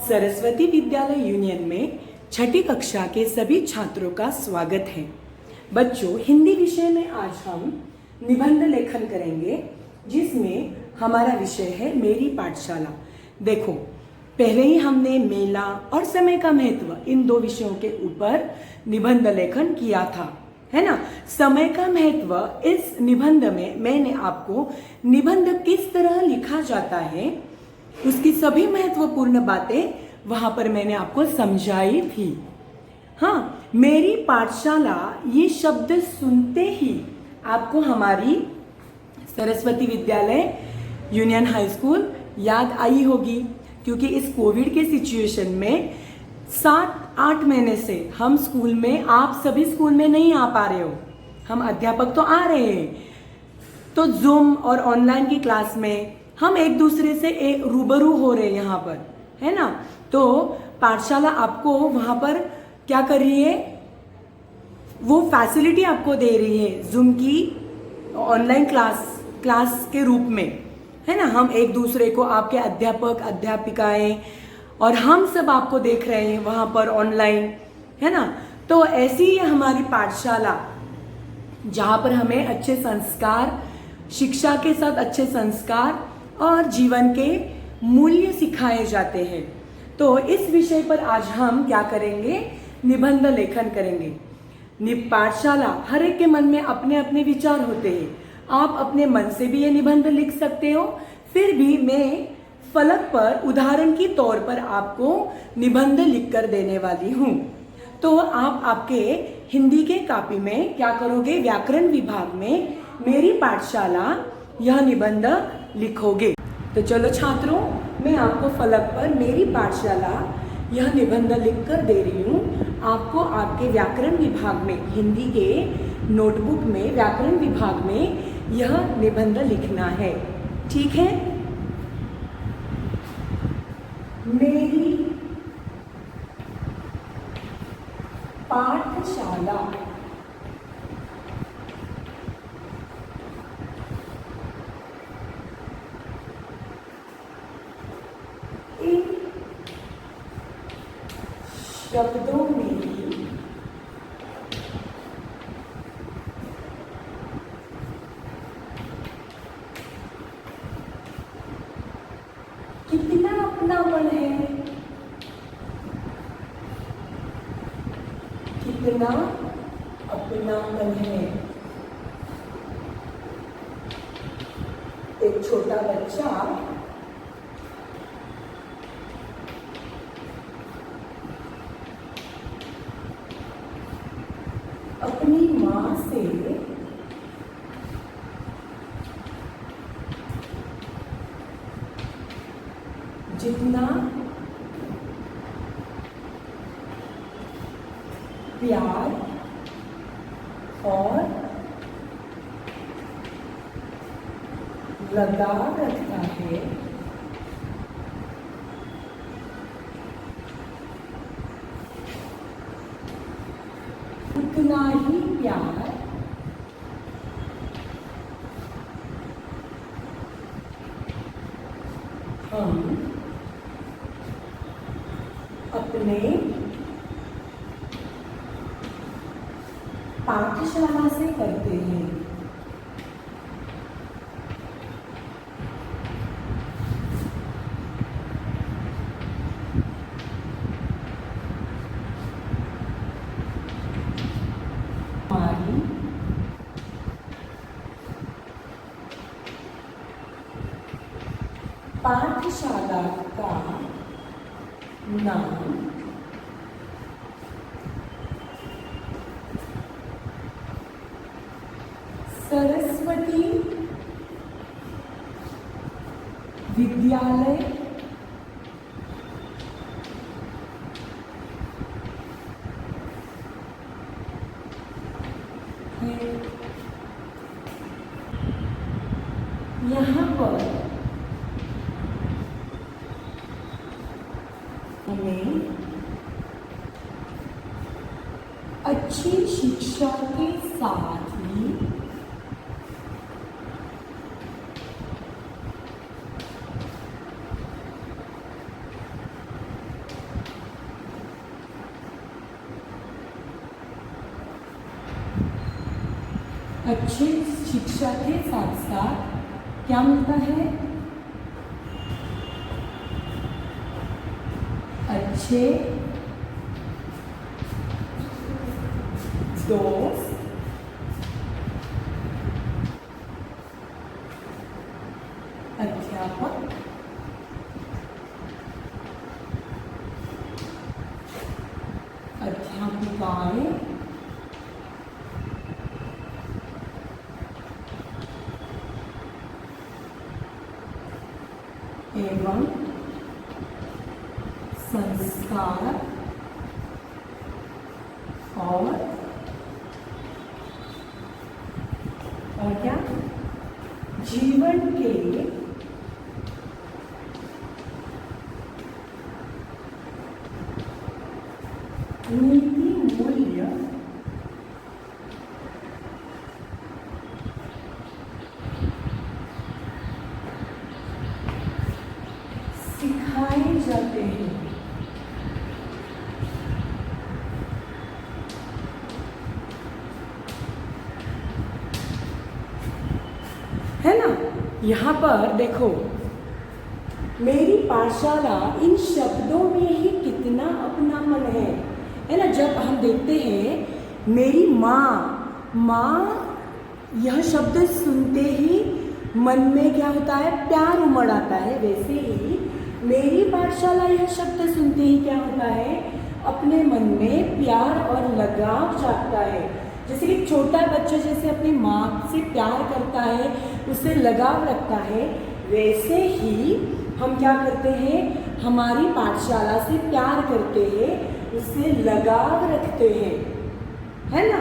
सरस्वती विद्यालय यूनियन में छठी कक्षा के सभी छात्रों का स्वागत है। बच्चों, हिंदी विषय में आज हम निबंध लेखन करेंगे, जिसमें हमारा विषय है मेरी पाठशाला। देखो, पहले ही हमने मेला और समय का महत्व इन दो विषयों के ऊपर निबंध लेखन किया था, है ना। समय का महत्व इस निबंध में मैंने आपको निबंध किस तरह लिखा जाता है उसकी सभी महत्वपूर्ण बातें वहां पर मैंने आपको समझाई थी। हाँ, मेरी पाठशाला ये शब्द सुनते ही आपको हमारी सरस्वती विद्यालय यूनियन हाई स्कूल याद आई होगी, क्योंकि इस कोविड के सिचुएशन में 7-8 महीने से हम स्कूल में, आप सभी स्कूल में नहीं आ पा रहे हो, हम अध्यापक तो आ रहे हैं, तो जूम और ऑनलाइन की क्लास में हम एक दूसरे से रूबरू हो रहे हैं यहाँ पर, है ना। तो पाठशाला आपको वहाँ पर क्या कर रही है, वो फैसिलिटी आपको दे रही है जूम की ऑनलाइन क्लास के रूप में, है ना। हम एक दूसरे को, आपके अध्यापक अध्यापिकाएं और हम सब आपको देख रहे हैं वहाँ पर ऑनलाइन, है ना। तो ऐसी ही हमारी पाठशाला, जहाँ पर हमें अच्छे संस्कार, शिक्षा के साथ अच्छे संस्कार और जीवन के मूल्य सिखाए जाते हैं। तो इस विषय पर आज हम क्या करेंगे, निबंध लेखन करेंगे। पाठशाला, हर एक के मन में अपने अपने विचार होते हैं। आप अपने मन से भी ये निबंध लिख सकते हो, फिर भी मैं फलक पर उदाहरण की तौर पर आपको निबंध लिख कर देने वाली हूँ। तो आप आपके हिंदी के कॉपी में क्या करोगे, व्याकरण विभाग में मेरी पाठशाला यह निबंध लिखोगे। तो चलो छात्रों, मैं आपको फलक पर मेरी पाठशाला यह निबंध लिख कर दे रही हूँ। आपको आपके व्याकरण विभाग में, हिंदी के नोटबुक में व्याकरण विभाग में यह निबंध लिखना है, ठीक है। मेरी पाठशाला शब्दों में कितना अपनापन है, कितना अपनापन है। एक छोटा बच्चा अपनी माँ से जितना प्यार और लगाव रखता है, उतना ही प्यार हम अपने पाठशाला से करते हैं। हमारी पाठशाला का नाम सरस्वती विद्यालय है। यहाँ पर हमें अच्छी शिक्षा के साथ ही अच्छे शिक्षा के साथ साथ क्या मिलता है? अच्छे दोस्त, अध्यापक, अध्यापिकाएं एवं संस्कार और क्या जीवन के नीति मूल्य सिखाए जाते हैं। है ना? यहाँ पर देखो, मेरी पाठशाला इन शब्दों में ही कितना अपनापन है ना? जब हम देखते हैं मेरी माँ, यह शब्द सुनते ही मन में क्या होता है? प्यार उमड़ आता है। वैसे ही मेरी पाठशाला यह शब्द सुनते ही क्या होता है? अपने मन में प्यार और लगाव जागता है। जैसे कि छोटा बच्चा जैसे अपनी माँ से प्यार करता है, उससे लगाव रखता है, वैसे ही हम क्या करते हैं? हमारी पाठशाला से प्यार करते हैं, उससे लगाव रखते हैं, है ना?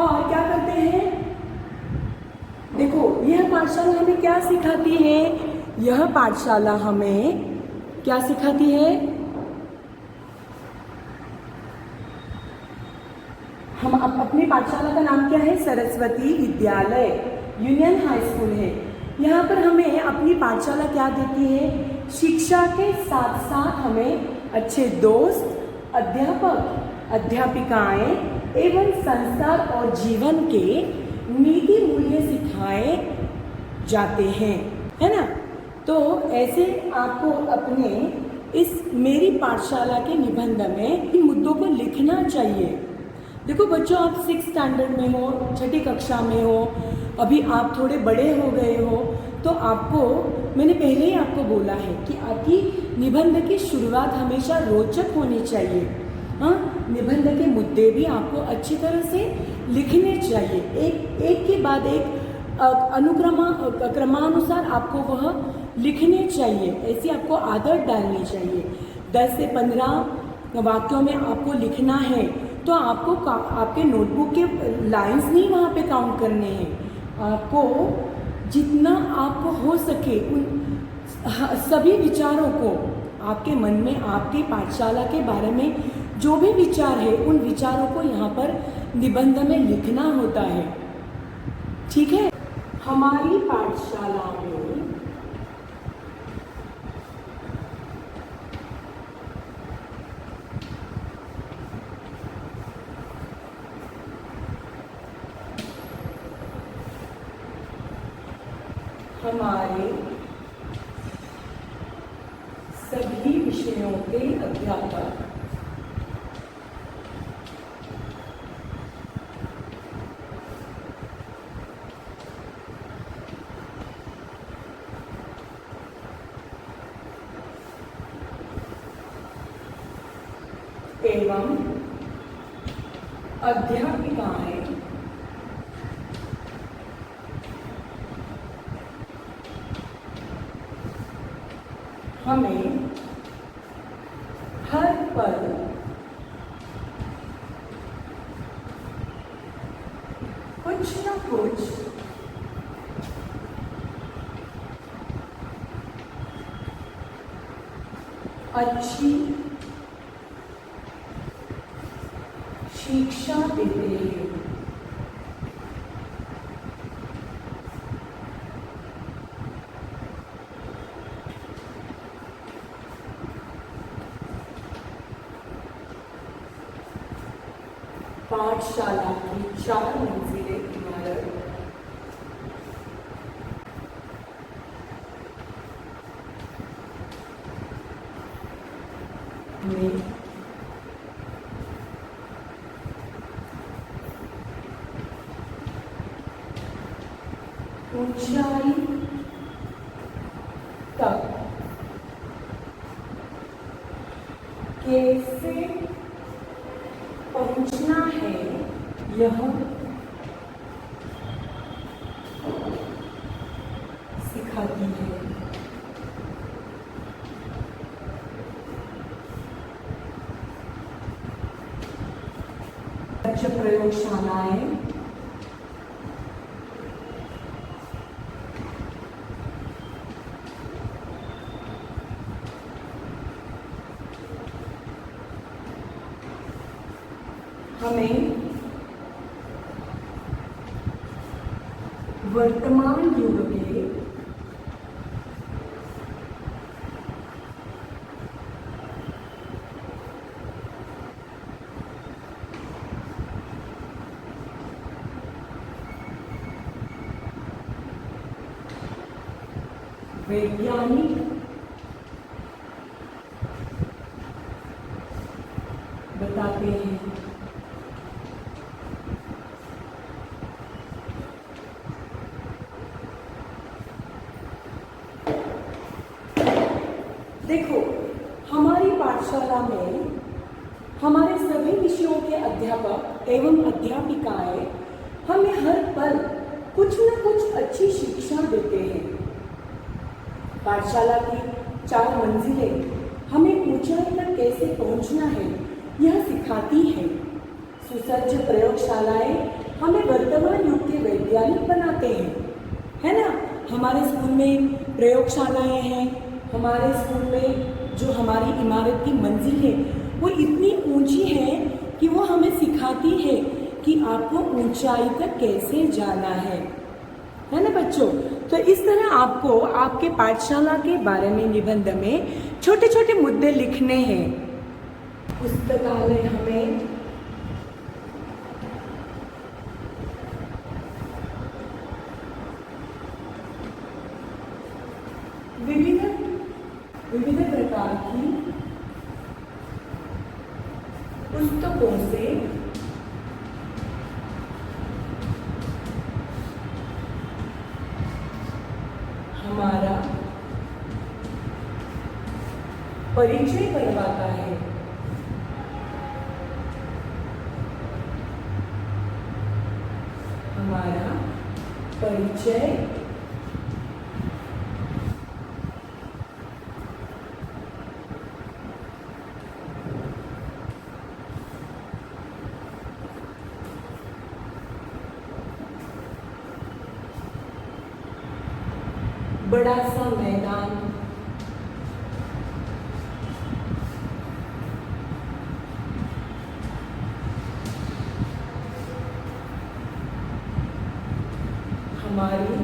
और क्या करते हैं? देखो, यह पाठशाला हमें क्या सिखाती है? यह पाठशाला हमें क्या सिखाती है? हम अपनी पाठशाला का नाम क्या है? सरस्वती विद्यालय यूनियन हाई स्कूल है। यहाँ पर हमें अपनी पाठशाला क्या देती है? शिक्षा के साथ साथ हमें अच्छे दोस्त, अध्यापक, अध्यापिकाएं एवं संस्कार और जीवन के नीति मूल्य सिखाए जाते हैं, है ना? तो ऐसे आपको अपने इस मेरी पाठशाला के निबंध में इन मुद्दों को लिखना चाहिए। देखो बच्चों, आप 6th स्टैंडर्ड में हो, 6ठी कक्षा में हो, अभी आप थोड़े बड़े हो गए हो, तो आपको मैंने पहले ही आपको बोला है कि आपकी निबंध की शुरुआत हमेशा रोचक होनी चाहिए। हाँ, निबंध के मुद्दे भी आपको अच्छी तरह से लिखने चाहिए, एक के बाद एक क्रमानुसार आपको वह लिखने चाहिए। ऐसी आपको आदत डालनी चाहिए। 10 से 15 वाक्यों में आपको लिखना है, तो आपको आपके नोटबुक के लाइंस नहीं वहाँ पे काउंट करने हैं। आपको जितना आपको हो सके उन सभी विचारों को, आपके मन में आपकी पाठशाला के बारे में जो भी विचार है, उन विचारों को यहाँ पर निबंध में लिखना होता है। ठीक है? हमारी पाठशाला में हमारे सभी विषयों के अध्यापक एवं अध्यापिकाएं हमें हर पल कुछ न कुछ अच्छी शिक्षा देते हैं। पाठशाला की 4 मंजिलें इमारत ऊंचाई तक कैसे पहुंचना है, यह सिखाती है। प्रयोगशालाएं हमें वर्तमान युग के वैज्ञानिक बताते हैं। देखो, हमारी पाठशाला में हमारे सभी विषयों के अध्यापक एवं अध्यापिकाएं हमें हर पल कुछ न कुछ अच्छी शिक्षा देते हैं। पाठशाला की 4 मंजिलें हमें ऊंचाई तक कैसे पहुंचना है, यह सिखाती है। सुसज्ज प्रयोगशालाएं हमें वर्तमान युग के वैज्ञानिक बनाते हैं, है ना। हमारे स्कूल में प्रयोगशालाएं हैं। हमारे स्कूल में जो हमारी इमारत की मंजिल है वो इतनी ऊंची है कि वो हमें सिखाती है कि आपको ऊंचाई तक कैसे जाना है ना बच्चों। तो इस तरह आपको आपके पाठशाला के बारे में निबंध में छोटे छोटे मुद्दे लिखने हैं। पुस्तकालय हमें विविध प्रकार की पुस्तकों से हमारा परिचय करवाता है। हमारा परिचय बड़ा सा मैदान, हमारी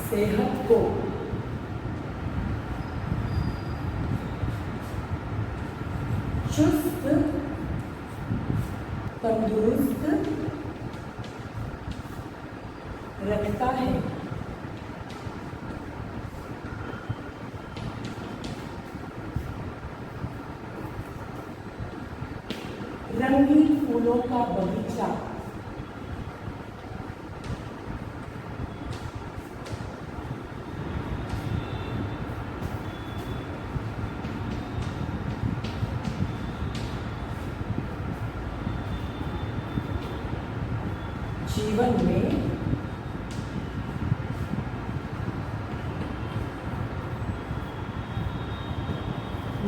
सेहत को चुस्त तंदुरुस्त रखता है। रंगीन फूलों का बगीचा जीवन में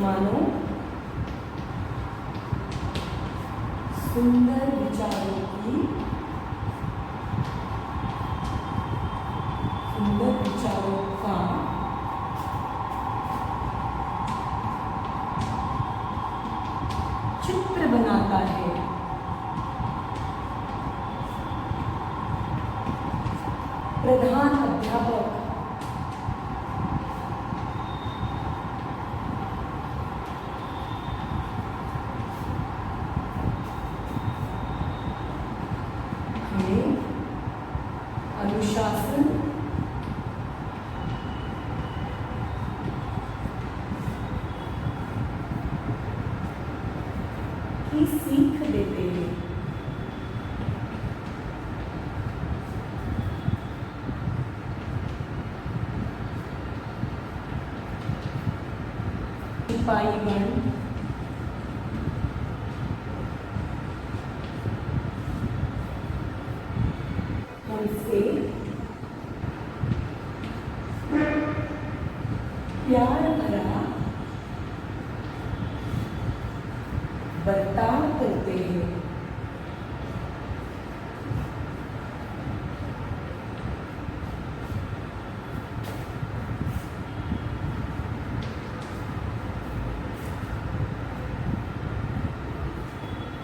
मानो सुंदर विचारों का चित्र बनाता है। प्रधान अध्यापक हमें अनुशासन की सीख देते हैं। सिपाहीगण हमसे प्यार भरा बर्ताव करते हैं।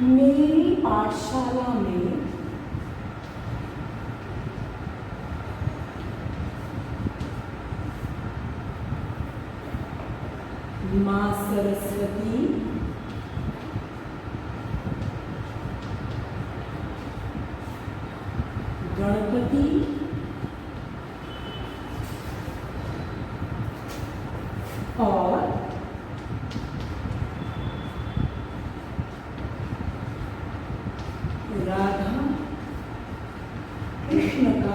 मेरी पाठशाला में माँ सरस्वती गणपति और राधा कृष्ण का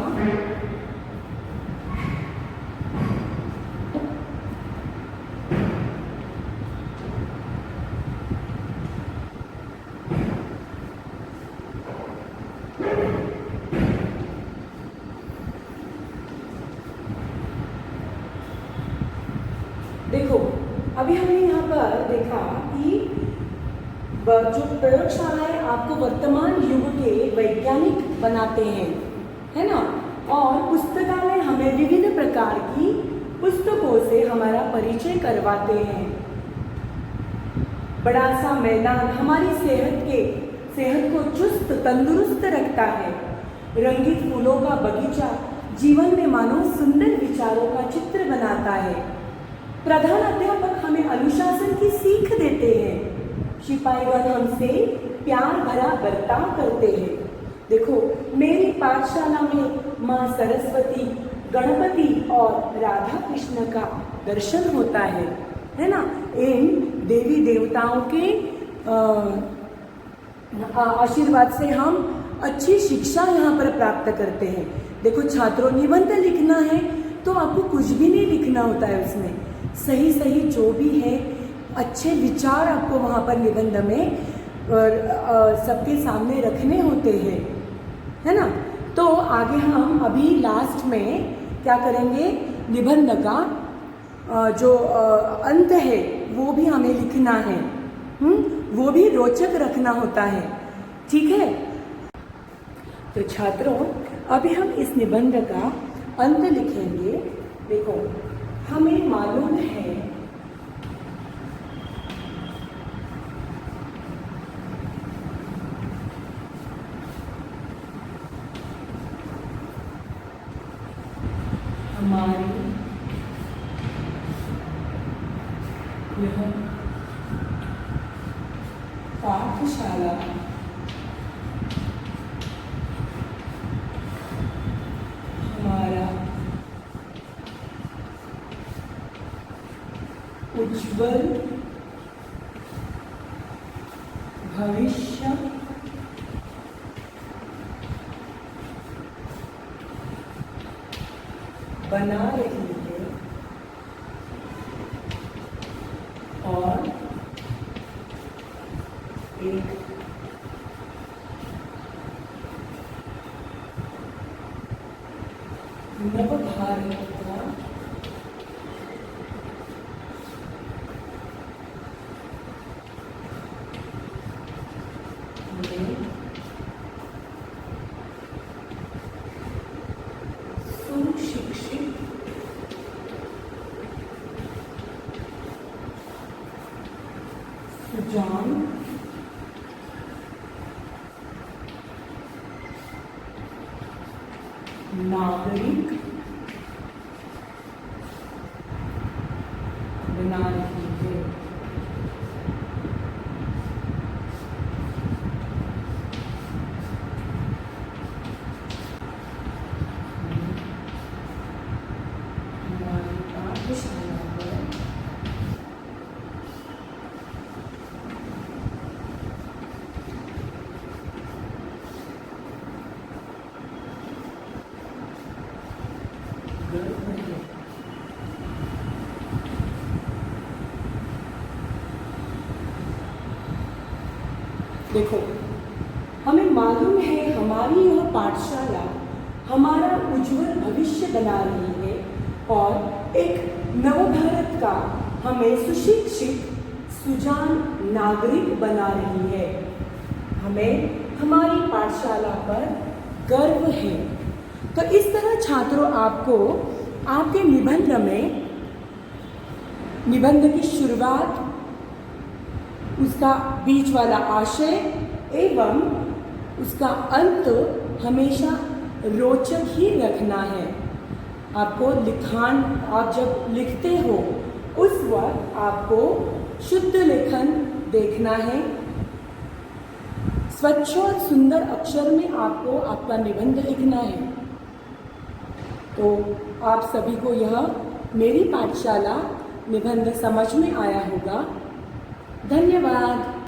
देखो, अभी हमने यहाँ पर देखा कि जो प्रयोगशालाएं आपको वर्तमान युग के वैज्ञानिक बनाते हैं, है ना, और पुस्तकालय हमें विभिन्न प्रकार की पुस्तकों से हमारा परिचय करवाते हैं। बड़ा सा मैदान हमारी सेहत को चुस्त तंदुरुस्त रखता है। रंगीत फूलों का बगीचा जीवन में मानो सुंदर विचारों का चित्र बनाता है। प्रधान अध्यापक हमें अनुशासन की सीख देते हैं। सिपाहीगण हमसे प्यार भरा बर्ताव करते हैं। देखो, मेरी पाठशाला में माँ सरस्वती, गणपति और राधा कृष्ण का दर्शन होता है ना। इन देवी देवताओं के आशीर्वाद से हम अच्छी शिक्षा यहाँ पर प्राप्त करते हैं। देखो छात्रों, निबंध लिखना है तो आपको कुछ भी नहीं लिखना होता है, उसमें सही सही जो भी है अच्छे विचार आपको वहाँ पर निबंध में सबके सामने रखने होते हैं, है ना। तो आगे हम अभी लास्ट में क्या करेंगे, निबंध का जो अंत है वो भी हमें लिखना है, वो भी रोचक रखना होता है, ठीक है। तो छात्रों, अभी हम इस निबंध का अंत लिखेंगे। देखो, हमें मालूम है हमारी यह पाठशाला हमारा उज्जवल भविष्य बना रही है और एक नव भारत का सुशिक्षित सुजान नागरिक बना रही है। हमारी पाठशाला पर देखो, हमें मालूम है हमारी यह पाठशाला हमारा उज्जवल भविष्य बना रही है और एक नवभारत का हमें सुशिक्षित सुजान नागरिक बना रही है। हमें हमारी पाठशाला पर गर्व है। तो इस तरह छात्रों, आपको आपके निबंध में निबंध की शुरुआत, उसका बीच वाला आशय एवं उसका अंत हमेशा रोचक ही रखना है। आपको लिखान, आप जब लिखते हो उस वक्त आपको शुद्ध लेखन देखना है। स्वच्छ और सुंदर अक्षर में आपको आपका निबंध लिखना है। तो आप सभी को यह मेरी पाठशाला निबंध समझ में आया होगा। धन्यवाद।